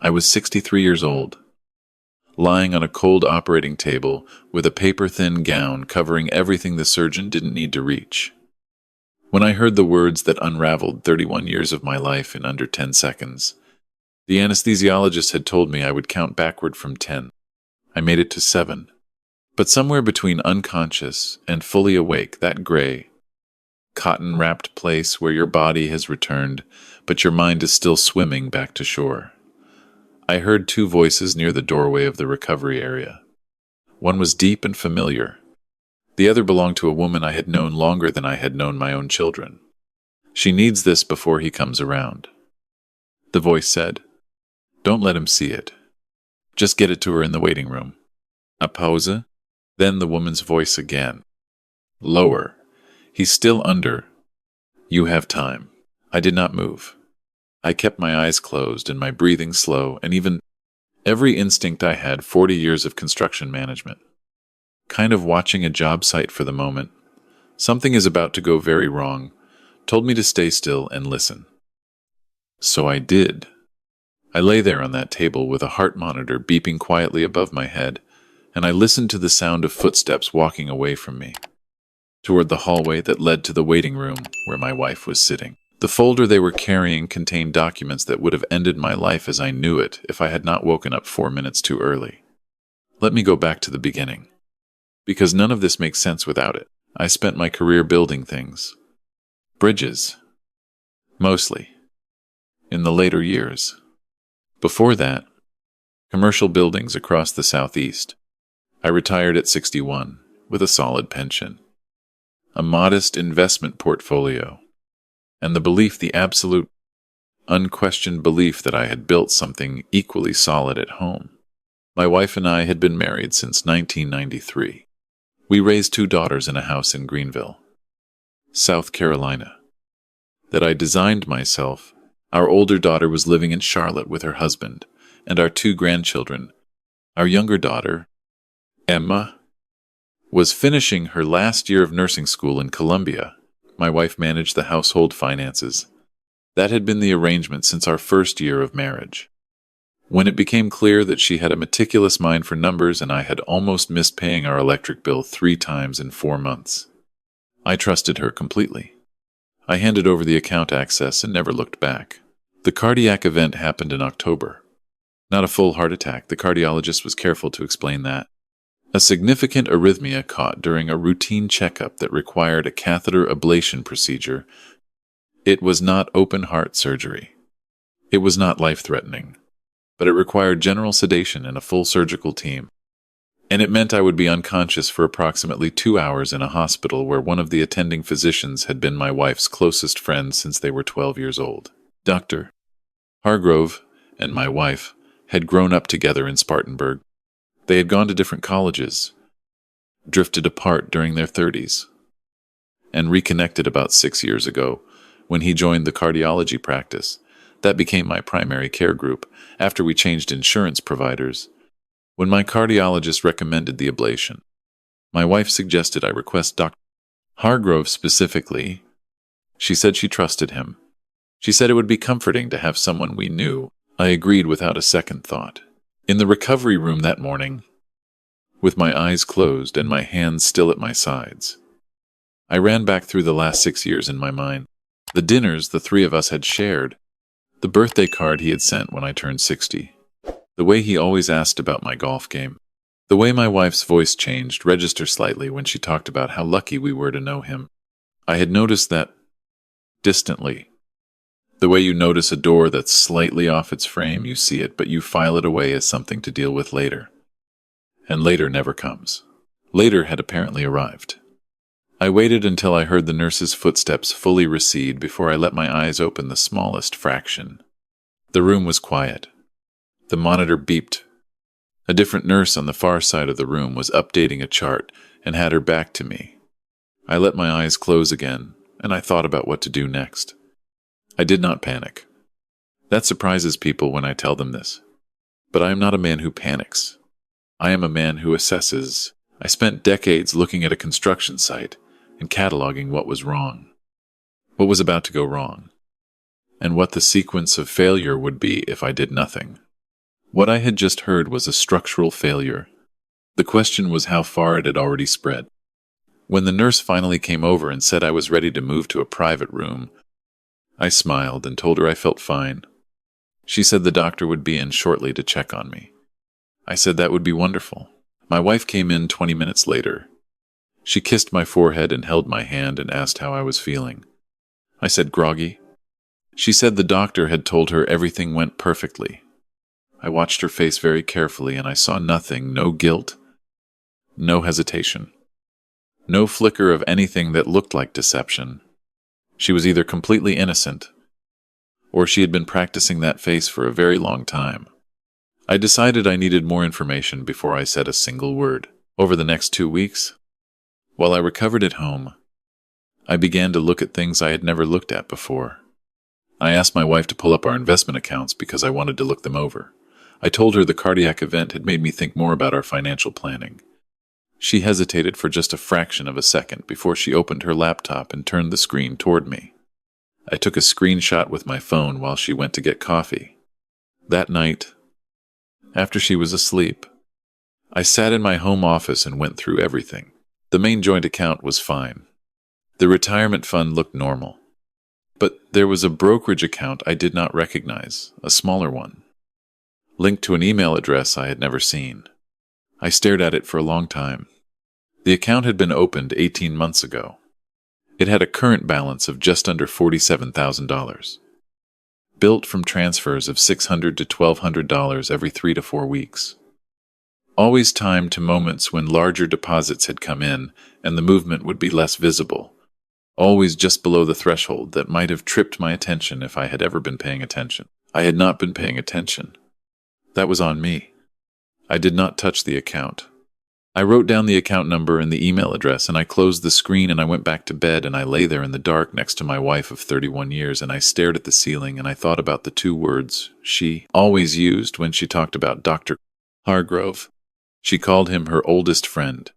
I was 63 years old, lying on a cold operating table with a paper-thin gown covering everything the surgeon didn't need to reach. When I heard the words that unraveled 31 years of my life in under 10 seconds, the anesthesiologist had told me I would count backward from 10. I made it to 7. But somewhere between unconscious and fully awake, that gray, cotton-wrapped place where your body has returned, but your mind is still swimming back to shore, I heard two voices near the doorway of the recovery area. One was deep and familiar. The other belonged to a woman I had known longer than I had known my own children. She needs this before he comes around. The voice said, "Don't let him see it. Just get it to her in the waiting room." A pause. Then the woman's voice again. Lower. "He's still under. You have time." I did not move. I kept my eyes closed and my breathing slow, and even every instinct I had 40 years of construction management. Kind of watching a job site for the moment. Something is about to go very wrong. Told me to stay still and listen. So I did. I lay there on that table with a heart monitor beeping quietly above my head, and I listened to the sound of footsteps walking away from me, toward the hallway that led to the waiting room where my wife was sitting. The folder they were carrying contained documents that would have ended my life as I knew it if I had not woken up 4 minutes too early. Let me go back to the beginning, because none of this makes sense without it. I spent my career building things. Bridges. Mostly. In the later years. Before that, commercial buildings across the Southeast. I retired at 61, with a solid pension, a modest investment portfolio, and the belief, the absolute, unquestioned belief that I had built something equally solid at home. My wife and I had been married since 1993. We raised 2 daughters in a house in Greenville, South Carolina, that I designed myself. Our older daughter was living in Charlotte with her husband, and our 2 grandchildren. Our younger daughter, Emma, was finishing her last year of nursing school in Columbia. My wife managed the household finances. That had been the arrangement since our first year of marriage. When it became clear that she had a meticulous mind for numbers and I had almost missed paying our electric bill 3 times in 4 months, I trusted her completely. I handed over the account access and never looked back. The cardiac event happened in October. Not a full heart attack, the cardiologist was careful to explain that. A significant arrhythmia caught during a routine checkup that required a catheter ablation procedure. It was not open heart surgery. It was not life-threatening, but it required general sedation and a full surgical team. And it meant I would be unconscious for approximately 2 hours in a hospital where one of the attending physicians had been my wife's closest friend since they were 12 years old. Dr. Hargrove and my wife had grown up together in Spartanburg. They had gone to different colleges, drifted apart during their 30s, and reconnected about 6 years ago when he joined the cardiology practice. That became my primary care group after we changed insurance providers. When my cardiologist recommended the ablation, my wife suggested I request Dr. Hargrove specifically. She said she trusted him. She said it would be comforting to have someone we knew. I agreed without a second thought. In the recovery room that morning, with my eyes closed and my hands still at my sides, I ran back through the last 6 years in my mind. The dinners the 3 of us had shared, the birthday card he had sent when I turned 60, the way he always asked about my golf game, the way my wife's voice changed, registered slightly when she talked about how lucky we were to know him. I had noticed that distantly. The way you notice a door that's slightly off its frame, you see it, but you file it away as something to deal with later. And later never comes. Later had apparently arrived. I waited until I heard the nurse's footsteps fully recede before I let my eyes open the smallest fraction. The room was quiet. The monitor beeped. A different nurse on the far side of the room was updating a chart and had her back to me. I let my eyes close again, and I thought about what to do next. I did not panic. That surprises people when I tell them this. But I am not a man who panics. I am a man who assesses. I spent decades looking at a construction site and cataloging what was wrong, what was about to go wrong, and what the sequence of failure would be if I did nothing. What I had just heard was a structural failure. The question was how far it had already spread. When the nurse finally came over and said I was ready to move to a private room, I smiled and told her I felt fine. She said the doctor would be in shortly to check on me. I said that would be wonderful. My wife came in 20 minutes later. She kissed my forehead and held my hand and asked how I was feeling. I said groggy. She said the doctor had told her everything went perfectly. I watched her face very carefully and I saw nothing, no guilt, no hesitation, no flicker of anything that looked like deception. She was either completely innocent, or she had been practicing that face for a very long time. I decided I needed more information before I said a single word. Over the next 2 weeks, while I recovered at home, I began to look at things I had never looked at before. I asked my wife to pull up our investment accounts because I wanted to look them over. I told her the cardiac event had made me think more about our financial planning. She hesitated for just a fraction of a second before she opened her laptop and turned the screen toward me. I took a screenshot with my phone while she went to get coffee. That night, after she was asleep, I sat in my home office and went through everything. The main joint account was fine. The retirement fund looked normal. But there was a brokerage account I did not recognize, a smaller one, linked to an email address I had never seen. I stared at it for a long time. The account had been opened 18 months ago. It had a current balance of just under $47,000, built from transfers of $600 to $1,200 every 3 to 4 weeks. Always timed to moments when larger deposits had come in and the movement would be less visible. Always just below the threshold that might have tripped my attention if I had ever been paying attention. I had not been paying attention. That was on me. I did not touch the account. I wrote down the account number and the email address, and I closed the screen and I went back to bed, and I lay there in the dark next to my wife of 31 years, and I stared at the ceiling and I thought about the 2 words she always used when she talked about Dr. Hargrove. She called him her oldest friend.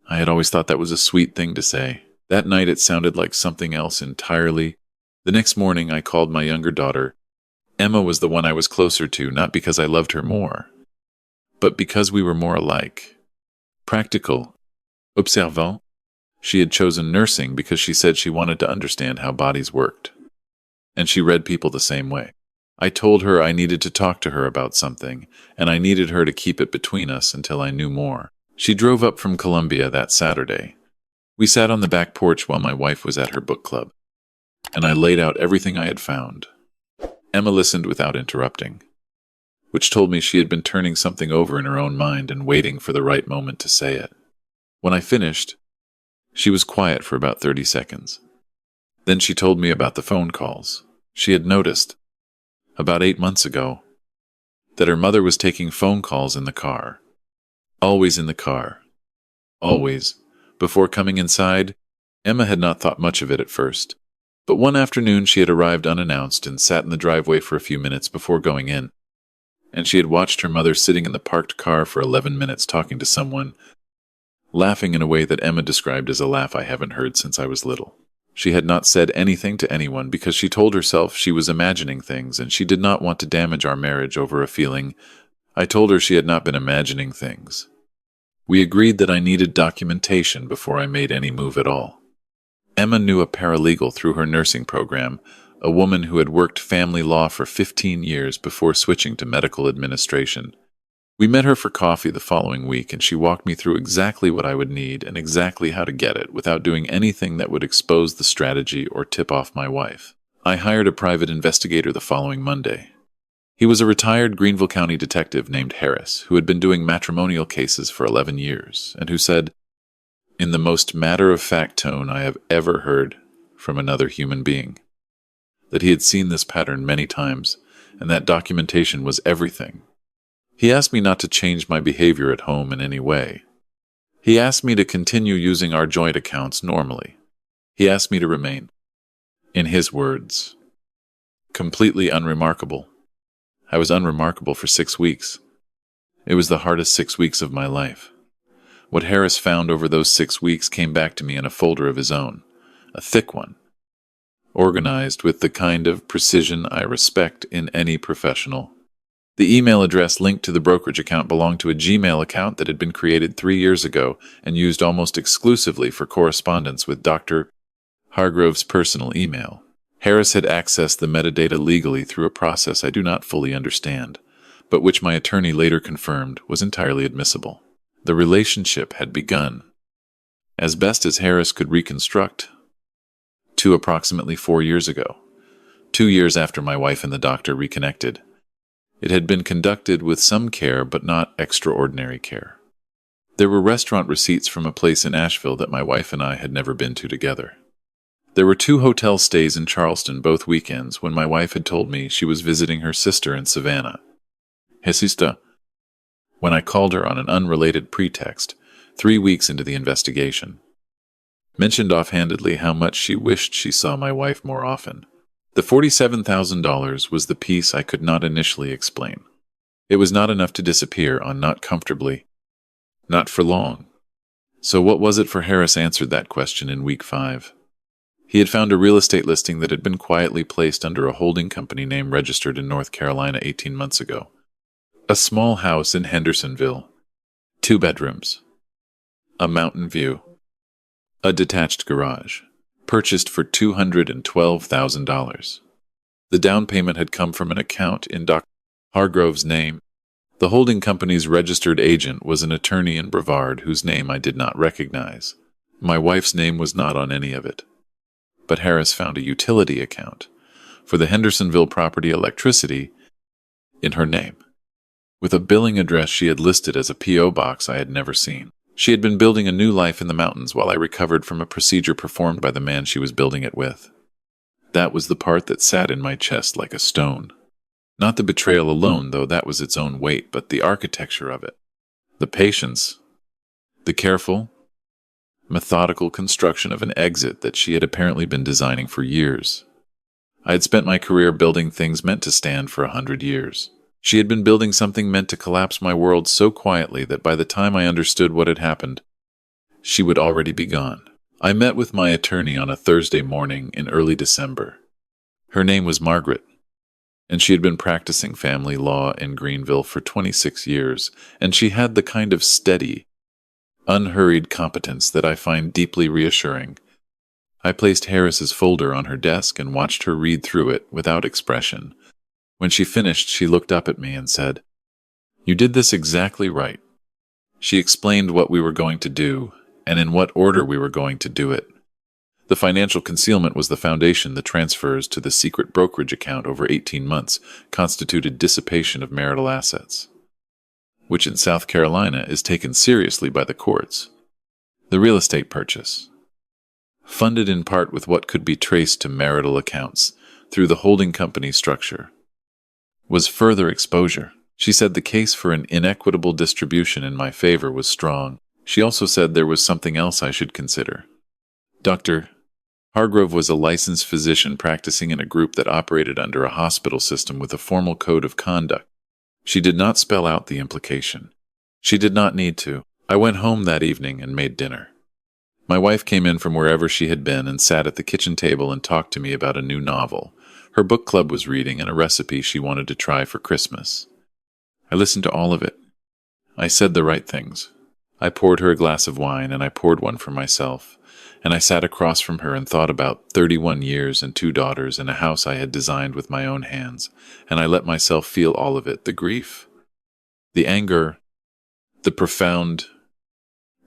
I had always thought that was a sweet thing to say. That night it sounded like something else entirely. The next morning I called my younger daughter. Emma was the one I was closer to, not because I loved her more, but because we were more alike. Practical, observant. She had chosen nursing because she said she wanted to understand how bodies worked. And she read people the same way. I told her I needed to talk to her about something, and I needed her to keep it between us until I knew more. She drove up from Columbia that Saturday. We sat on the back porch while my wife was at her book club, and I laid out everything I had found. Emma listened without interrupting, which told me she had been turning something over in her own mind and waiting for the right moment to say it. When I finished, she was quiet for about 30 seconds. Then she told me about the phone calls. She had noticed, about 8 months ago, that her mother was taking phone calls in the car. Always in the car. Always. Before coming inside, Emma had not thought much of it at first. But one afternoon she had arrived unannounced and sat in the driveway for a few minutes before going in. And she had watched her mother sitting in the parked car for 11 minutes talking to someone, laughing in a way that Emma described as a laugh I haven't heard since I was little. She had not said anything to anyone because she told herself she was imagining things and she did not want to damage our marriage over a feeling. I told her she had not been imagining things. We agreed that I needed documentation before I made any move at all. Emma knew a paralegal through her nursing program, a woman who had worked family law for 15 years before switching to medical administration. We met her for coffee the following week, and she walked me through exactly what I would need and exactly how to get it without doing anything that would expose the strategy or tip off my wife. I hired a private investigator the following Monday. He was a retired Greenville County detective named Harris, who had been doing matrimonial cases for 11 years, and who said, in the most matter-of-fact tone I have ever heard from another human being, that he had seen this pattern many times, and that documentation was everything. He asked me not to change my behavior at home in any way. He asked me to continue using our joint accounts normally. He asked me to remain, in his words, completely unremarkable. I was unremarkable for 6 weeks. It was the hardest 6 weeks of my life. What Harris found over those 6 weeks came back to me in a folder of his own, a thick one, organized with the kind of precision I respect in any professional. The email address linked to the brokerage account belonged to a Gmail account that had been created 3 years ago and used almost exclusively for correspondence with Dr. Hargrove's personal email. Harris had accessed the metadata legally through a process I do not fully understand, but which my attorney later confirmed was entirely admissible. The relationship had begun, as best as Harris could reconstruct, to approximately 4 years ago, 2 years after my wife and the doctor reconnected. It had been conducted with some care but not extraordinary care. There were restaurant receipts from a place in Asheville that my wife and I had never been to together. There were 2 hotel stays in Charleston both weekends when my wife had told me she was visiting her sister in Savannah. Her sister. When I called her on an unrelated pretext, 3 weeks into the investigation. Mentioned offhandedly how much she wished she saw my wife more often. The $47,000 was the piece I could not initially explain. It was not enough to disappear on not comfortably. Not for long. So what was it for Harris answered that question in week 5. He had found a real estate listing that had been quietly placed under a holding company name registered in North Carolina 18 months ago. A small house in Hendersonville. 2 bedrooms. A mountain view. A detached garage. Purchased for $212,000. The down payment had come from an account in Dr. Hargrove's name. The holding company's registered agent was an attorney in Brevard whose name I did not recognize. My wife's name was not on any of it. But Harris found a utility account for the Hendersonville property electricity in her name, with a billing address she had listed as a P.O. box I had never seen. She had been building a new life in the mountains while I recovered from a procedure performed by the man she was building it with. That was the part that sat in my chest like a stone. Not the betrayal alone, though that was its own weight, but the architecture of it. The patience. The careful, methodical construction of an exit that she had apparently been designing for years. I had spent my career building things meant to stand for 100 years. She had been building something meant to collapse my world so quietly that by the time I understood what had happened, she would already be gone. I met with my attorney on a Thursday morning in early December. Her name was Margaret, and she had been practicing family law in Greenville for 26 years, and she had the kind of steady, unhurried competence that I find deeply reassuring. I placed Harris's folder on her desk and watched her read through it without expression. When she finished, she looked up at me and said, "You did this exactly right." She explained what we were going to do, and in what order we were going to do it. The financial concealment was the foundation. The transfers to the secret brokerage account over 18 months constituted dissipation of marital assets, which in South Carolina is taken seriously by the courts. The real estate purchase, funded in part with what could be traced to marital accounts through the holding company structure, was further exposure. She said the case for an inequitable distribution in my favor was strong. She also said there was something else I should consider. Dr. Hargrove was a licensed physician practicing in a group that operated under a hospital system with a formal code of conduct. She did not spell out the implication. She did not need to. I went home that evening and made dinner. My wife came in from wherever she had been and sat at the kitchen table and talked to me about a new novel her book club was reading and a recipe she wanted to try for Christmas. I listened to all of it. I said the right things. I poured her a glass of wine, and I poured one for myself, and I sat across from her and thought about 31 years and 2 daughters and a house I had designed with my own hands, and I let myself feel all of it, the grief, the anger, the profound,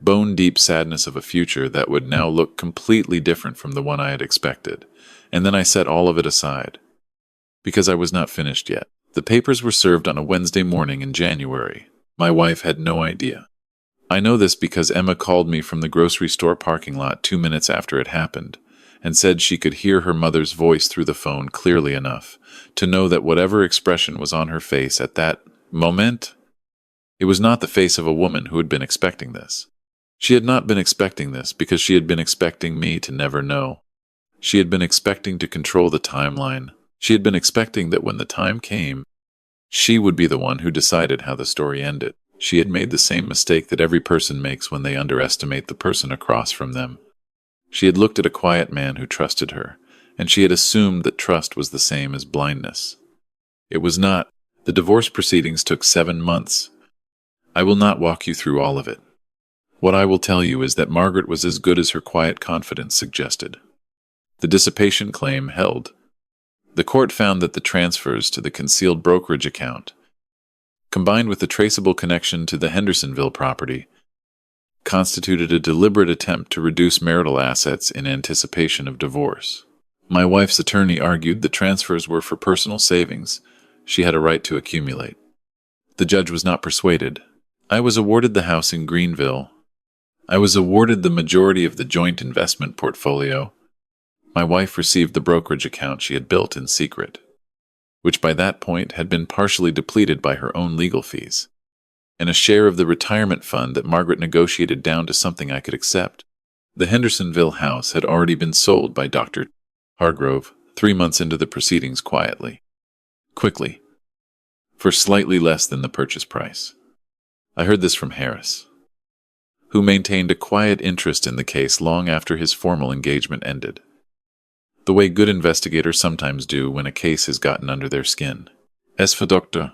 bone-deep sadness of a future that would now look completely different from the one I had expected. And then I set all of it aside, because I was not finished yet. The papers were served on a Wednesday morning in January. My wife had no idea. I know this because Emma called me from the grocery store parking lot 2 minutes after it happened, and said she could hear her mother's voice through the phone clearly enough to know that whatever expression was on her face at that moment, it was not the face of a woman who had been expecting this. She had not been expecting this because she had been expecting me to never know. She had been expecting to control the timeline. She had been expecting that when the time came, she would be the one who decided how the story ended. She had made the same mistake that every person makes when they underestimate the person across from them. She had looked at a quiet man who trusted her, and she had assumed that trust was the same as blindness. It was not. The divorce proceedings took 7 months. I will not walk you through all of it. What I will tell you is that Margaret was as good as her quiet confidence suggested. The dissipation claim held. The court found that the transfers to the concealed brokerage account, combined with the traceable connection to the Hendersonville property, constituted a deliberate attempt to reduce marital assets in anticipation of divorce. My wife's attorney argued the transfers were for personal savings she had a right to accumulate. The judge was not persuaded. I was awarded the house in Greenville. I was awarded the majority of the joint investment portfolio. My wife received the brokerage account she had built in secret, which by that point had been partially depleted by her own legal fees, and a share of the retirement fund that Margaret negotiated down to something I could accept. The Hendersonville house had already been sold by Dr. Hargrove 3 months into the proceedings quickly, for slightly less than the purchase price. I heard this from Harris, who maintained a quiet interest in the case long after his formal engagement ended, the way good investigators sometimes do when a case has gotten under their skin. As for Dr.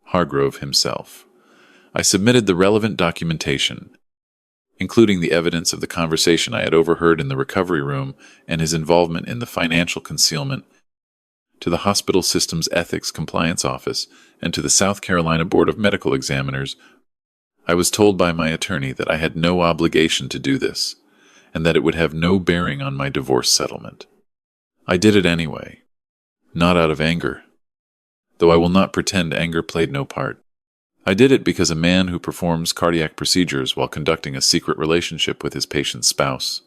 Hargrove himself, I submitted the relevant documentation, including the evidence of the conversation I had overheard in the recovery room and his involvement in the financial concealment, to the hospital system's ethics compliance office and to the South Carolina Board of Medical Examiners. I was told by my attorney that I had no obligation to do this, and that it would have no bearing on my divorce settlement. I did it anyway, not out of anger, though I will not pretend anger played no part. I did it because a man who performs cardiac procedures while conducting a secret relationship with his patient's spouse,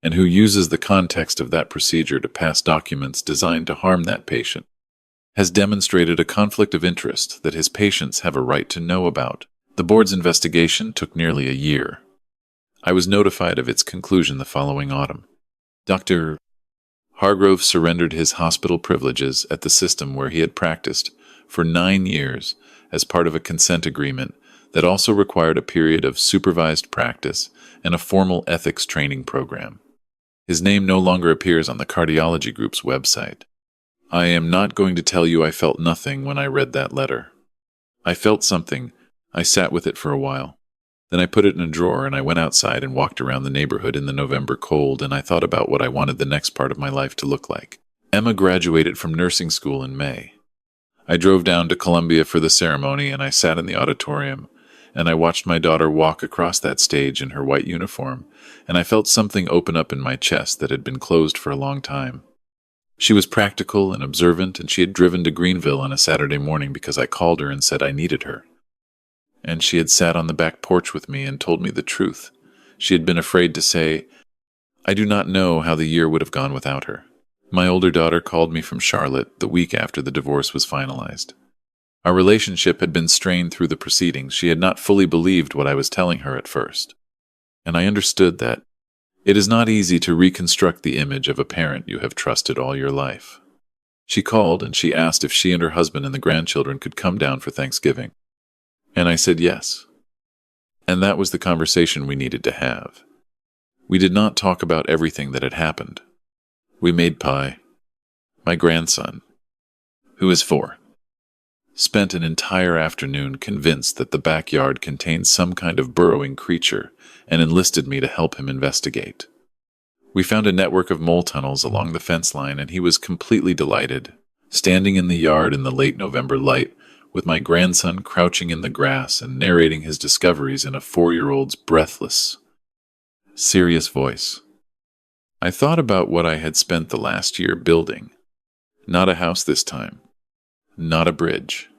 and who uses the context of that procedure to pass documents designed to harm that patient, has demonstrated a conflict of interest that his patients have a right to know about. The board's investigation took nearly a year. I was notified of its conclusion the following autumn. Dr. Hargrove surrendered his hospital privileges at the system where he had practiced for 9 years as part of a consent agreement that also required a period of supervised practice and a formal ethics training program. His name no longer appears on the cardiology group's website. I am not going to tell you I felt nothing when I read that letter. I felt something. I sat with it for a while. Then I put it in a drawer and I went outside and walked around the neighborhood in the November cold, and I thought about what I wanted the next part of my life to look like. Emma graduated from nursing school in May. I drove down to Columbia for the ceremony, and I sat in the auditorium, and I watched my daughter walk across that stage in her white uniform, and I felt something open up in my chest that had been closed for a long time. She was practical and observant, and she had driven to Greenville on a Saturday morning because I called her and said I needed her. And she had sat on the back porch with me and told me the truth. She had been afraid to say, I do not know how the year would have gone without her. My older daughter called me from Charlotte the week after the divorce was finalized. Our relationship had been strained through the proceedings. She had not fully believed what I was telling her at first. And I understood that it is not easy to reconstruct the image of a parent you have trusted all your life. She called and she asked if she and her husband and the grandchildren could come down for Thanksgiving. And I said yes. And that was the conversation we needed to have. We did not talk about everything that had happened. We made pie. My grandson, who is 4, spent an entire afternoon convinced that the backyard contained some kind of burrowing creature and enlisted me to help him investigate. We found a network of mole tunnels along the fence line, and he was completely delighted, standing in the yard in the late November light with my grandson crouching in the grass and narrating his discoveries in a 4-year-old's breathless, serious voice. I thought about what I had spent the last year building. Not a house this time. Not a bridge.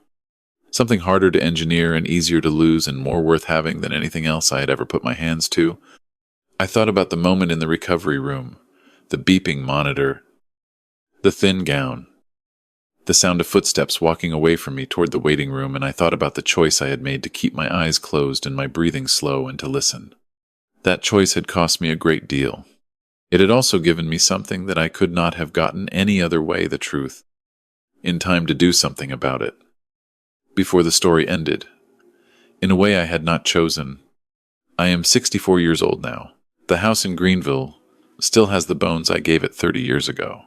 Something harder to engineer and easier to lose and more worth having than anything else I had ever put my hands to. I thought about the moment in the recovery room, the beeping monitor, the thin gown, the sound of footsteps walking away from me toward the waiting room, and I thought about the choice I had made to keep my eyes closed and my breathing slow and to listen. That choice had cost me a great deal. It had also given me something that I could not have gotten any other way, the truth, in time to do something about it. Before the story ended, in a way I had not chosen. I am 64 years old now. The house in Greenville still has the bones I gave it 30 years ago.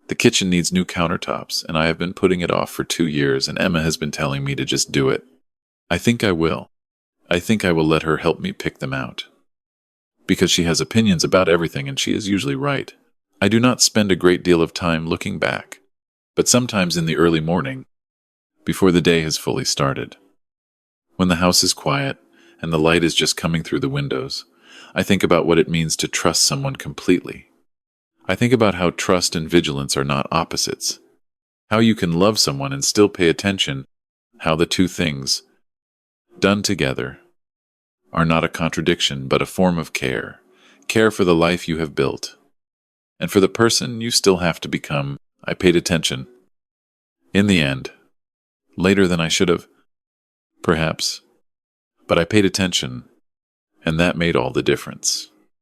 The kitchen needs new countertops, and I have been putting it off for 2 years, and Emma has been telling me to just do it. I think I will. I think I will let her help me pick them out. Because she has opinions about everything, and she is usually right. I do not spend a great deal of time looking back, but sometimes in the early morning, before the day has fully started. When the house is quiet, and the light is just coming through the windows, I think about what it means to trust someone completely. I think about how trust and vigilance are not opposites. How you can love someone and still pay attention. How the two things, done together, are not a contradiction but a form of care. Care for the life you have built. And for the person you still have to become. I paid attention. In the end. Later than I should have. Perhaps. But I paid attention. And that made all the difference.